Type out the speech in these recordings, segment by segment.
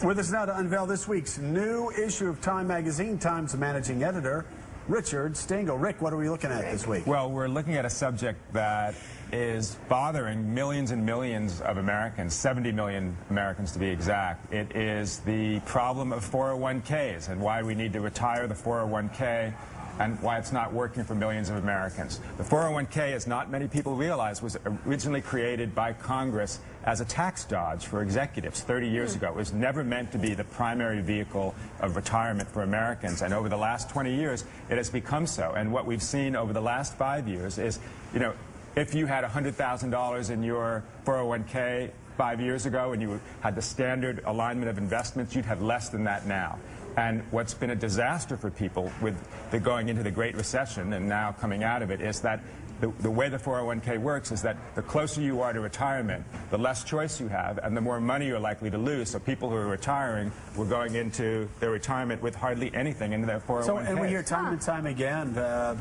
With us now to unveil this week's new issue of Time magazine, Time's managing editor, Richard Stengel. Rick, what are we looking at this week? Well, we're looking at a subject that is bothering millions and millions of Americans, 70 million Americans to be exact. It is the problem of 401ks and why we need to retire the 401k and why it's not working for millions of Americans. The 401k, as not many people realize, was originally created by Congress as a tax dodge for executives 30 years ago. It was never meant to be the primary vehicle of retirement for Americans, and over the last 20 years, it has become so. And what we've seen over the last 5 years is, you know, if you had $100,000 in your 401k 5 years ago and you had the standard alignment of investments, you'd have less than that now. And what's been a disaster for people with the going into the Great Recession and now coming out of it is that the way the 401k works is that the closer you are to retirement, the less choice you have and the more money you're likely to lose. So people who are retiring were going into their retirement with hardly anything in their 401k. So, and we hear time and time again,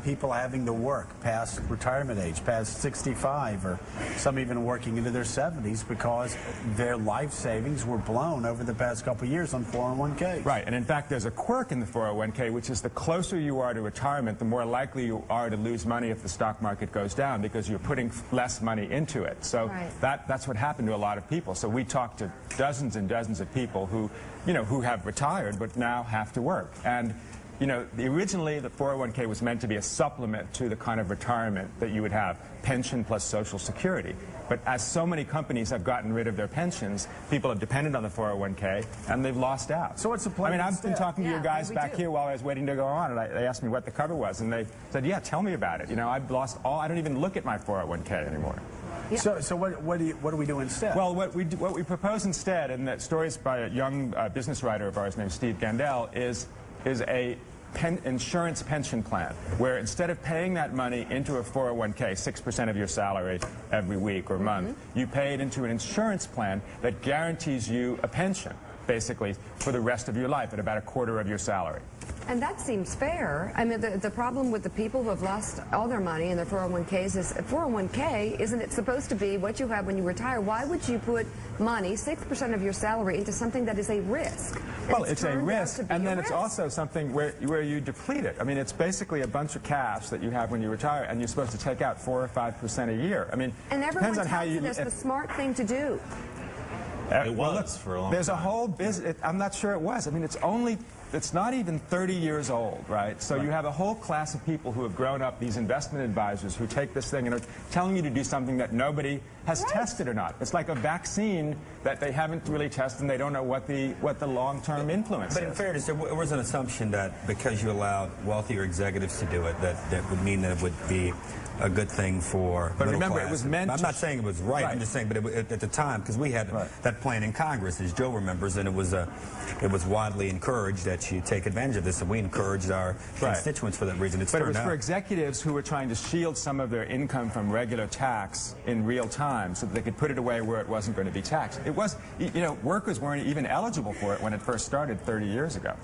people having to work past retirement age, past 65, or some even working into their 70s because their life savings were blown over the past couple of years on 401ks. Right, and in fact there's a quirk in the 401k, which is the closer you are to retirement, the more likely you are to lose money if the stock market goes down because you're putting less money into it. So that's what happened to a lot of people. So we talked to dozens and dozens of people who, you know, who have retired but now have to work. And, you know, originally the 401k was meant to be a supplement to the kind of retirement that you would have, pension plus Social Security. But as so many companies have gotten rid of their pensions, people have depended on the 401k, and they've lost out. So what's the plan? I mean, I've been talking to your guys back here while I was waiting to go on, and they asked me what the cover was, and they said, yeah, tell me about it. You know, I've lost all, I don't even look at my 401k anymore. Yeah. So what do we do instead? Well, what we propose instead, and that story is by a young business writer of ours named Steve Gandel, is a insurance pension plan, where instead of paying that money into a 401k, 6% of your salary every week or month, you pay it into an insurance plan that guarantees you a pension, basically, for the rest of your life at about a quarter of your salary. And that seems fair. I mean, the problem with the people who have lost all their money in their 401ks is 401k, isn't it supposed to be what you have when you retire? Why would you put money, 6% of your salary, into something that is a risk? Well, it's a risk, and then it's also something where you deplete it. I mean, it's basically a bunch of cash that you have when you retire, and you're supposed to take out 4 or 5% a year. I mean, and everyone tells you that's the smart thing to do. It was for a long time. There's a whole business. I'm not sure it was. I mean, it's not even 30 years old, right? So you have a whole class of people who have grown up, these investment advisors who take this thing and are telling you to do something that nobody has tested or not. It's like a vaccine that they haven't really tested, and they don't know what the long-term influence is. But in fairness, there was an assumption that because you allowed wealthier executives to do it, that would mean that it would be a good thing for But middle remember, class. it was meant I'm not saying it was right. I'm just saying, but at the time, because we had that plan in Congress, as Joe remembers, and it was widely encouraged that you take advantage of this, and we encouraged our constituents for that reason. But it was for executives who were trying to shield some of their income from regular tax in real time so that they could put it away where it wasn't going to be taxed. It was, you know, workers weren't even eligible for it when it first started 30 years ago.